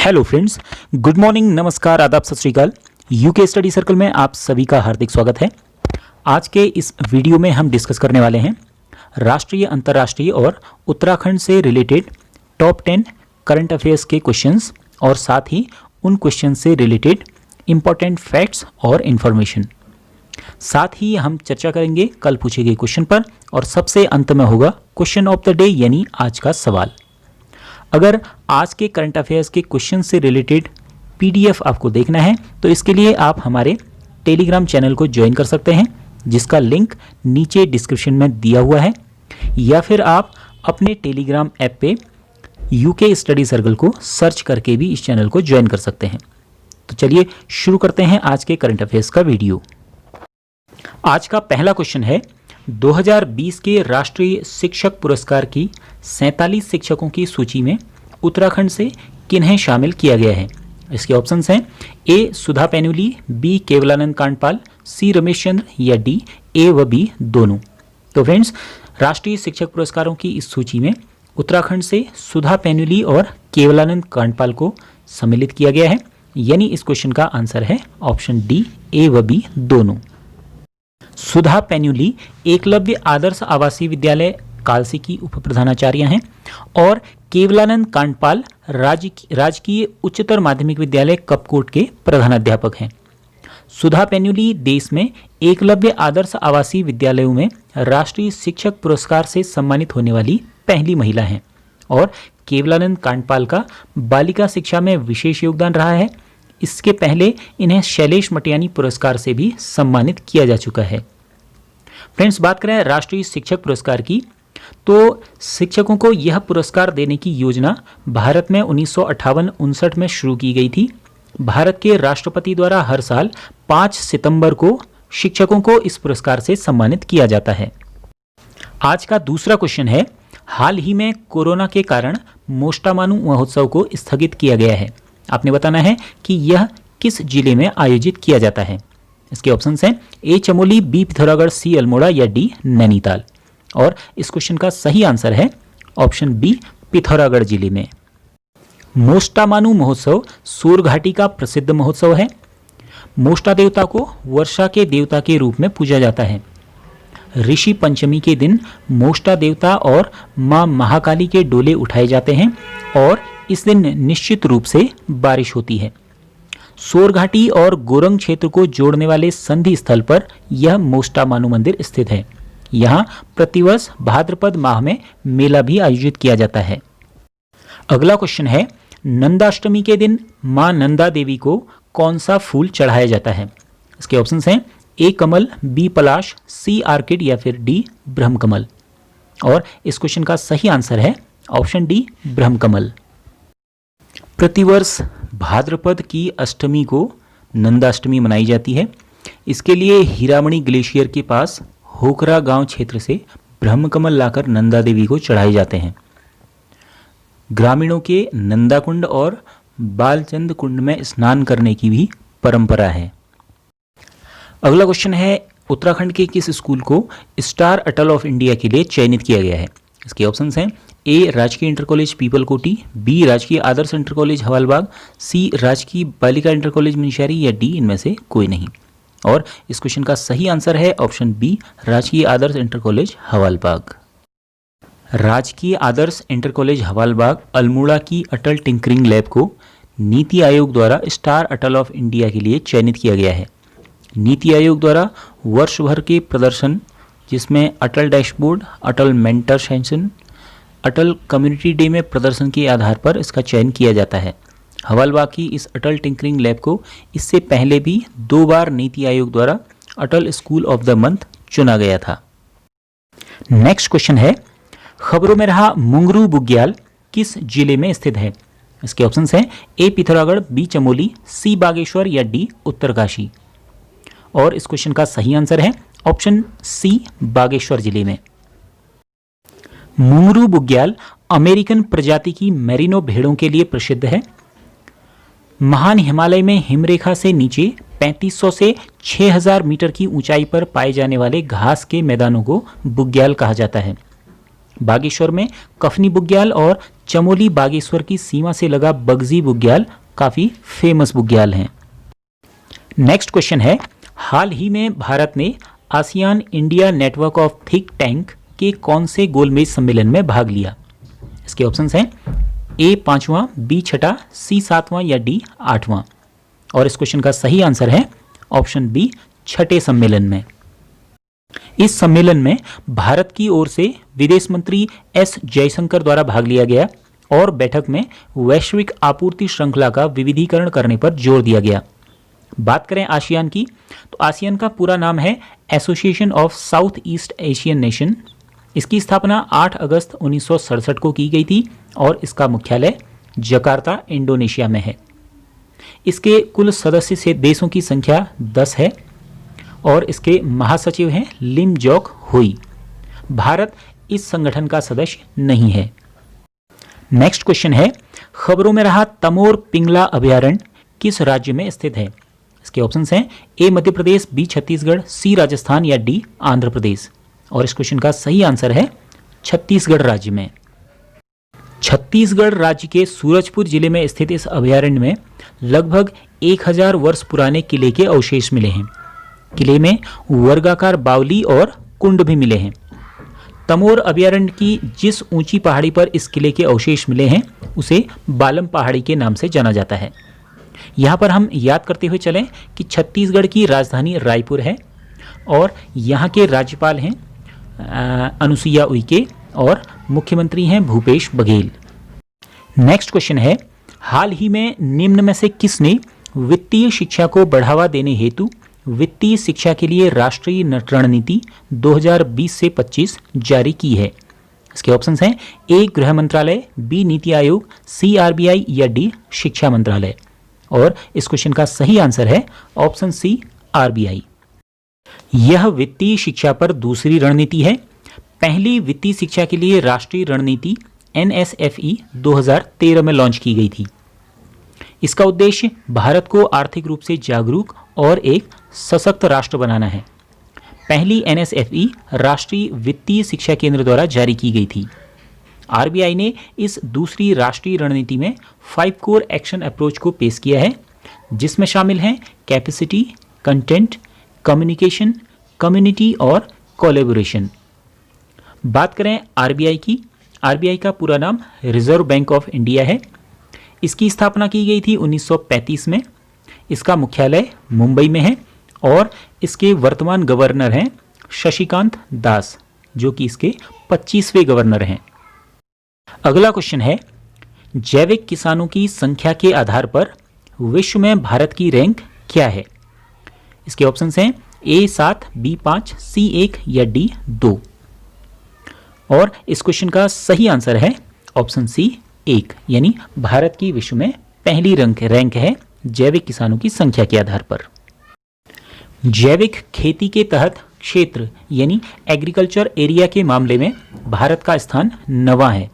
Hello friends, good morning, नमस्कार, आदाब, सत श्री अकाल। यूके स्टडी सर्कल में आप सभी का हार्दिक स्वागत है। आज के इस वीडियो में हम डिस्कस करने वाले हैं राष्ट्रीय, अंतर्राष्ट्रीय और उत्तराखंड से रिलेटेड टॉप 10 करंट अफेयर्स के क्वेश्चंस और साथ ही उन क्वेश्चन से रिलेटेड इंपॉर्टेंट फैक्ट्स और इन्फॉर्मेशन। साथ ही हम चर्चा करेंगे कल पूछे गए क्वेश्चन पर और सबसे अंत में होगा क्वेश्चन ऑफ द डे यानी आज का सवाल। अगर आज के करंट अफेयर्स के क्वेश्चन से रिलेटेड पीडीएफ आपको देखना है तो इसके लिए आप हमारे टेलीग्राम चैनल को ज्वाइन कर सकते हैं, जिसका लिंक नीचे डिस्क्रिप्शन में दिया हुआ है, या फिर आप अपने टेलीग्राम ऐप पे यूके स्टडी सर्कल को सर्च करके भी इस चैनल को ज्वाइन कर सकते हैं। तो चलिए शुरू करते हैं आज के करंट अफेयर्स का वीडियो। आज का पहला क्वेश्चन है 2020 के राष्ट्रीय शिक्षक पुरस्कार की 47 शिक्षकों की सूची में उत्तराखंड से किन्हें शामिल किया गया है। इसके ऑप्शंस हैं ए सुधा पैनुली, बी केवलानंद कांडपाल, सी रमेश चंद्र या डी ए व बी दोनों। तो फ्रेंड्स, राष्ट्रीय शिक्षक पुरस्कारों की इस सूची में उत्तराखंड से सुधा पैनुली और केवलानंद कांडपाल को सम्मिलित किया गया है, यानी इस क्वेश्चन का आंसर है ऑप्शन डी ए व बी दोनों। सुधा पैनुली एकलव्य आदर्श आवासीय विद्यालय कालसी की उप प्रधानाचार्य हैं और केवलानंद कांडपाल राजकीय उच्चतर माध्यमिक विद्यालय कपकोट के प्रधानाध्यापक हैं। सुधा पैनुली देश में एकलव्य आदर्श आवासीय विद्यालयों में राष्ट्रीय शिक्षक पुरस्कार से सम्मानित होने वाली पहली महिला हैं और केवलानंद कांडपाल का बालिका शिक्षा में विशेष योगदान रहा है। इसके पहले इन्हें शैलेश मटियानी पुरस्कार से भी सम्मानित किया जा चुका है। फ्रेंड्स, बात करें राष्ट्रीय शिक्षक पुरस्कार की, तो शिक्षकों को यह पुरस्कार देने की योजना भारत में 1958-59 में शुरू की गई थी। भारत के राष्ट्रपति द्वारा हर साल 5 सितंबर को शिक्षकों को इस पुरस्कार से सम्मानित किया जाता है। आज का दूसरा क्वेश्चन है, हाल ही में कोरोना के कारण मोस्टामानू महोत्सव को स्थगित किया गया है। आपने बताना है कि यह किस जिले में आयोजित किया जाता है। इसके ऑप्शंस हैं ए चमोली, बी पिथौरागढ़, सी अल्मोड़ा या डी नैनीताल। और इस क्वेश्चन का सही आंसर है ऑप्शन बी पिथौरागढ़ जिले में। मोस्टामानू महोत्सव सूर घाटी का प्रसिद्ध महोत्सव है। मोस्टा देवता को वर्षा के देवता के रूप में पूजा जाता है। ऋषि पंचमी के दिन मोस्टा देवता और मां महाकाली के डोले उठाए जाते हैं और इस दिन निश्चित रूप से बारिश होती है। सोर घाटी और गोरंग क्षेत्र को जोड़ने वाले संधि स्थल पर यह मोस्टामानू मंदिर स्थित है। यहाँ प्रतिवर्ष भाद्रपद माह में मेला भी आयोजित किया जाता है। अगला क्वेश्चन है, नंदाष्टमी के दिन मां नंदा देवी को कौन सा फूल चढ़ाया जाता है। इसके ऑप्शंस हैं ए कमल, बी पलाश, सी आर्किड या फिर डी ब्रह्मकमल। और इस क्वेश्चन का सही आंसर है ऑप्शन डी ब्रह्मकमल। प्रतिवर्ष भाद्रपद की अष्टमी को नंदाष्टमी मनाई जाती है। इसके लिए हीरामणि ग्लेशियर के पास होकरा गांव क्षेत्र से ब्रह्मकमल लाकर नंदा देवी को चढ़ाए जाते हैं। ग्रामीणों के नंदा कुंड और बालचंद कुंड में स्नान करने की भी परंपरा है। अगला क्वेश्चन है, उत्तराखंड के किस स्कूल को स्टार अटल ऑफ इंडिया के लिए चयनित किया गया है। इसके ऑप्शंस हैं ए राजकीय इंटर कॉलेज पीपल कोटी, बी राजकीय आदर्श इंटर कॉलेज हवालबाग, सी राजकीय बालिका इंटर कॉलेज मुनस्यारी या डी इनमें से कोई नहीं। और इस क्वेश्चन का सही आंसर है ऑप्शन बी राजकीय आदर्श इंटर कॉलेज हवालबाग। राजकीय आदर्श इंटर कॉलेज हवालबाग अल्मोड़ा की अटल टिंकरिंग लैब को नीति आयोग द्वारा स्टार अटल ऑफ इंडिया के लिए चयनित किया गया है। नीति आयोग द्वारा वर्ष भर के प्रदर्शन, जिसमें अटल डैशबोर्ड, अटल मेंटर सेशन, अटल कम्युनिटी डे में प्रदर्शन के आधार पर इसका चयन किया जाता है। हवालबाग की इस अटल टिंकरिंग लैब को इससे पहले भी 2 बार नीति आयोग द्वारा अटल स्कूल ऑफ द मंथ चुना गया था। नेक्स्ट क्वेश्चन है, खबरों में रहा मुंगरू बुग्याल किस जिले में स्थित है। इसके ऑप्शंस हैं ए पिथौरागढ़, बी चमोली, सी बागेश्वर या डी उत्तरकाशी। और इस क्वेश्चन का सही आंसर है ऑप्शन सी बागेश्वर जिले में। मुंगरू बुग्याल अमेरिकन प्रजाति की मेरिनो भेड़ों के लिए प्रसिद्ध है। महान हिमालय में हिमरेखा से नीचे 3500 से 6000 मीटर की ऊंचाई पर पाए जाने वाले घास के मैदानों को बुग्याल कहा जाता है। बागेश्वर में कफनी बुग्याल और चमोली बागेश्वर की सीमा से लगा बगजी बुग्याल काफी फेमस बुग्याल हैं। नेक्स्ट क्वेश्चन है, हाल ही में भारत ने ASEAN India network of think tank के कौन से गोलमेज सम्मेलन में भाग लिया? इसके ऑप्शंस हैं ए 5वां, बी 6ठा, सी 7वां या डी 8वां। और इस क्वेश्चन का सही आंसर है ऑप्शन बी 6ठे सम्मेलन में। इस सम्मेलन में भारत की ओर से विदेश मंत्री एस जयशंकर द्वारा भाग लिया गया और बैठक में वैश्विक आपूर्ति श्रृंखला का विविधीकरण करने पर जोर दिया गया। बात करें आसियान की, तो आसियान का पूरा नाम है association of south east Asian nation. इसकी स्थापना 8 अगस्त 1967 को की गई थी और इसका मुख्यालय जकार्ता, इंडोनेशिया में है। इसके कुल सदस्य से देशों की संख्या 10 है और इसके महासचिव हैं लिम जोक हुई। भारत इस संगठन का सदस्य नहीं है। नेक्स्ट क्वेश्चन है, खबरों में रहा तमोर पिंगला अभयारण्य किस राज्य में स्थित है? इसके ऑप्शंस हैं ए मध्य प्रदेश, बी छत्तीसगढ़, सी राजस्थान या डी आंध्र प्रदेश। और इस क्वेश्चन का सही आंसर है छत्तीसगढ़ राज्य में। छत्तीसगढ़ राज्य के सूरजपुर जिले में स्थित इस अभयारण्य में लगभग 1000 वर्ष पुराने किले के अवशेष मिले हैं। किले में वर्गाकार बावली और कुंड भी मिले हैं। तमोर अभयारण्य की जिस ऊंची पहाड़ी पर इस किले के अवशेष मिले हैं उसे बालम पहाड़ी के नाम से जाना जाता है। यहाँ पर हम याद करते हुए चलें कि छत्तीसगढ़ की राजधानी रायपुर है और यहाँ के राज्यपाल हैं अनुसुईया उइके और मुख्यमंत्री हैं भूपेश बघेल। नेक्स्ट क्वेश्चन है, हाल ही में निम्न में से किसने वित्तीय शिक्षा को बढ़ावा देने हेतु वित्तीय शिक्षा के लिए राष्ट्रीय रणनीति 2020 से 25 जारी की है? इसके ऑप्शंस हैं ए गृह मंत्रालय, बी नीति आयोग, सी आरबीआई या डी शिक्षा मंत्रालय। और इस क्वेश्चन का सही आंसर है ऑप्शन सी आरबीआई। यह वित्तीय शिक्षा पर दूसरी रणनीति है। पहली वित्तीय शिक्षा के लिए राष्ट्रीय रणनीति एनएसएफई 2013 में लॉन्च की गई थी। इसका उद्देश्य भारत को आर्थिक रूप से जागरूक और एक सशक्त राष्ट्र बनाना है। पहली एनएसएफई राष्ट्रीय वित्तीय शिक्षा केंद्र द्वारा जारी की गई थी। आरबीआई ने इस दूसरी राष्ट्रीय रणनीति में 5 कोर एक्शन अप्रोच को पेश किया है, जिसमें शामिल हैं कैपेसिटी, कंटेंट, कम्युनिकेशन, कम्युनिटी और कोलैबोरेशन। बात करें आरबीआई की, आरबीआई का पूरा नाम रिजर्व बैंक ऑफ इंडिया है। इसकी स्थापना की गई थी 1935 में। इसका मुख्यालय मुंबई में है और इसके वर्तमान गवर्नर हैं शशिकांत दास, जो कि इसके 25वें गवर्नर हैं। अगला क्वेश्चन है, जैविक किसानों की संख्या के आधार पर विश्व में भारत की रैंक क्या है? इसके ऑप्शंस हैं ए 7, बी 5, सी 1 या डी 2। और इस क्वेश्चन का सही आंसर है ऑप्शन सी 1, यानी भारत की विश्व में पहली रैंक है जैविक किसानों की संख्या के आधार पर। जैविक खेती के तहत क्षेत्र यानी एग्रीकल्चर एरिया के मामले में भारत का स्थान 9वां है।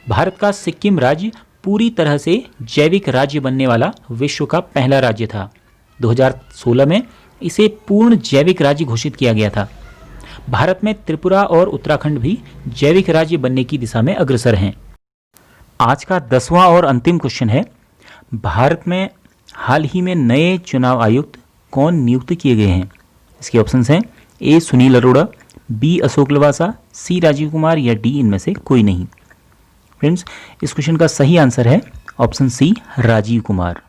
भारत का सिक्किम राज्य पूरी तरह से जैविक राज्य बनने वाला विश्व का पहला राज्य था। 2016 में इसे पूर्ण जैविक राज्य घोषित किया गया था। भारत में त्रिपुरा और उत्तराखंड भी जैविक राज्य बनने की दिशा में अग्रसर हैं। आज का 10वां और अंतिम क्वेश्चन है, भारत में हाल ही में नए चुनाव आयुक्त कौन नियुक्त किए गए हैं? इसके ऑप्शंस हैं ए सुनील अरोड़ा, बी अशोक लवासा, सी राजीव कुमार या डी इनमें से कोई नहीं। फ्रेंड्स, इस क्वेश्चन का सही आंसर है ऑप्शन सी राजीव कुमार।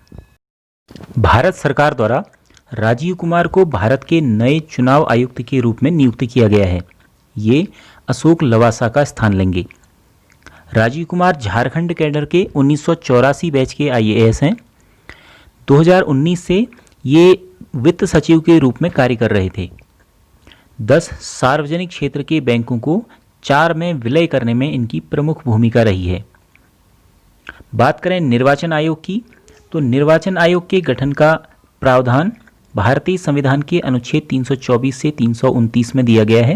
भारत सरकार द्वारा राजीव कुमार को भारत के नए चुनाव आयुक्त के रूप में नियुक्त किया गया है। ये अशोक लवासा का स्थान लेंगे। राजीव कुमार झारखंड कैडर के 1984 बैच के आईएएस हैं। 2019 से ये वित्त सचिव के रूप में कार्य कर रहे थे। 10 सार्वजनिक क्षेत्र के बैंकों को 4 में विलय करने में इनकी प्रमुख भूमिका रही है। बात करें निर्वाचन आयोग की, तो निर्वाचन आयोग के गठन का प्रावधान भारतीय संविधान के अनुच्छेद 324 से 329 में दिया गया है।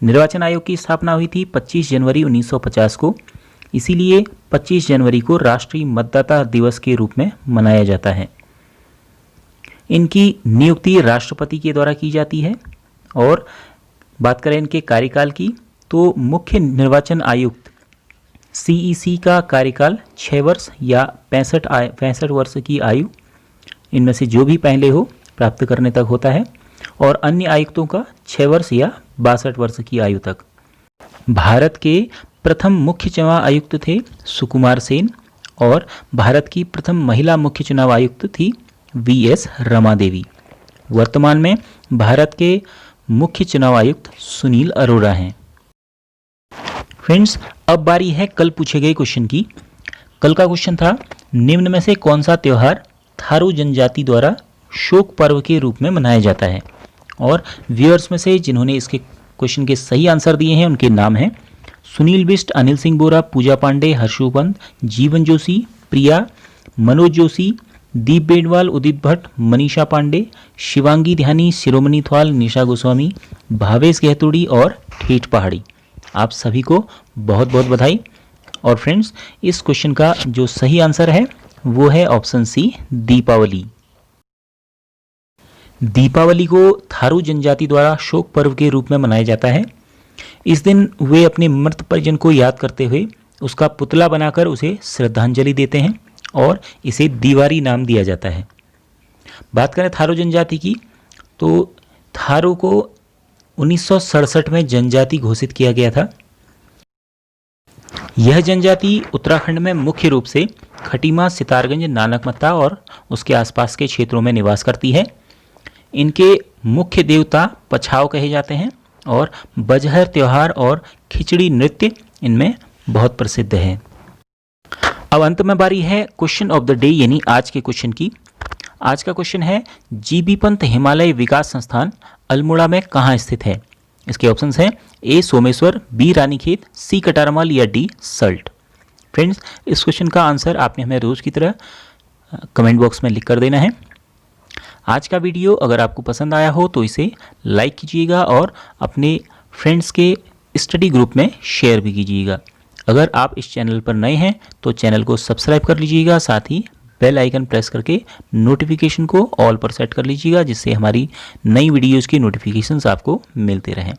निर्वाचन आयोग की स्थापना हुई थी 25 जनवरी 1950 को, इसीलिए 25 जनवरी को राष्ट्रीय मतदाता दिवस के रूप में मनाया जाता है। इनकी नियुक्ति राष्ट्रपति के द्वारा की जाती है। और बात करें इनके कार्यकाल की, तो मुख्य निर्वाचन आयुक्त CEC का कार्यकाल 6 वर्ष या 65 वर्ष की आयु इनमें से जो भी पहले हो प्राप्त करने तक होता है, और अन्य आयुक्तों का 6 वर्ष या 62 वर्ष की आयु तक। भारत के प्रथम मुख्य चुनाव आयुक्त थे सुकुमार सेन, और भारत की प्रथम महिला मुख्य चुनाव आयुक्त थी VS रमा देवी। वर्तमान में भारत के मुख्य चुनाव आयुक्त सुनील अरोड़ा हैं। फ्रेंड्स, अब बारी है कल पूछे गए क्वेश्चन की। कल का क्वेश्चन था, निम्न में से कौन सा त्यौहार थारू जनजाति द्वारा शोक पर्व के रूप में मनाया जाता है? और व्यूअर्स में से जिन्होंने इसके क्वेश्चन के सही आंसर दिए हैं उनके नाम हैं सुनील बिष्ट, अनिल सिंह बोरा, पूजा पांडे, हर्षू पंत, जीवन जोशी, प्रिया, मनोज जोशी, दीप बेडवाल, उदित भट्ट, मनीषा पांडे, शिवांगी ध्यानी, शिरोमणि थवाल, निशा गोस्वामी, भावेश गहतोड़ी और ठेठ पहाड़ी। आप सभी को बहुत बहुत बधाई। और फ्रेंड्स, इस क्वेश्चन का जो सही आंसर है वो है ऑप्शन सी, दीपावली। दीपावली को थारू जनजाति द्वारा शोक पर्व के रूप में मनाया जाता है। इस दिन वे अपने मृत परिजन को याद करते हुए उसका पुतला बनाकर उसे श्रद्धांजलि देते हैं और इसे दीवारी नाम दिया जाता है। बात करें थारू जनजाति की, तो थारू को 1967 में जनजाति घोषित किया गया था। यह जनजाति उत्तराखंड में मुख्य रूप से खटीमा, सितारगंज, नानकमत्ता और उसके आसपास के क्षेत्रों में निवास करती है। इनके मुख्य देवता पछाव कहे जाते हैं और बजहर त्योहार और खिचड़ी नृत्य इनमें बहुत प्रसिद्ध है। अब अंत में बारी है क्वेश्चन ऑफ द डे यानी आज के क्वेश्चन की। आज का क्वेश्चन है, जीबी पंत हिमालय विकास संस्थान अल्मोड़ा में कहाँ स्थित है? इसके ऑप्शंस हैं ए सोमेश्वर, बी रानीखेत, सी कटारमल या डी सल्ट। फ्रेंड्स, इस क्वेश्चन का आंसर आपने हमें रोज की तरह कमेंट बॉक्स में लिख कर देना है। आज का वीडियो अगर आपको पसंद आया हो तो इसे लाइक कीजिएगा और अपने फ्रेंड्स के स्टडी ग्रुप में शेयर भी कीजिएगा। अगर आप इस चैनल पर नए हैं तो चैनल को सब्सक्राइब कर लीजिएगा, साथ ही बेल आइकन प्रेस करके नोटिफिकेशन को ऑल पर सेट कर लीजिएगा, जिससे हमारी नई वीडियोज़ की नोटिफिकेशंस आपको मिलते रहें।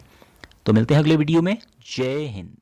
तो मिलते हैं अगले वीडियो में। जय हिंद।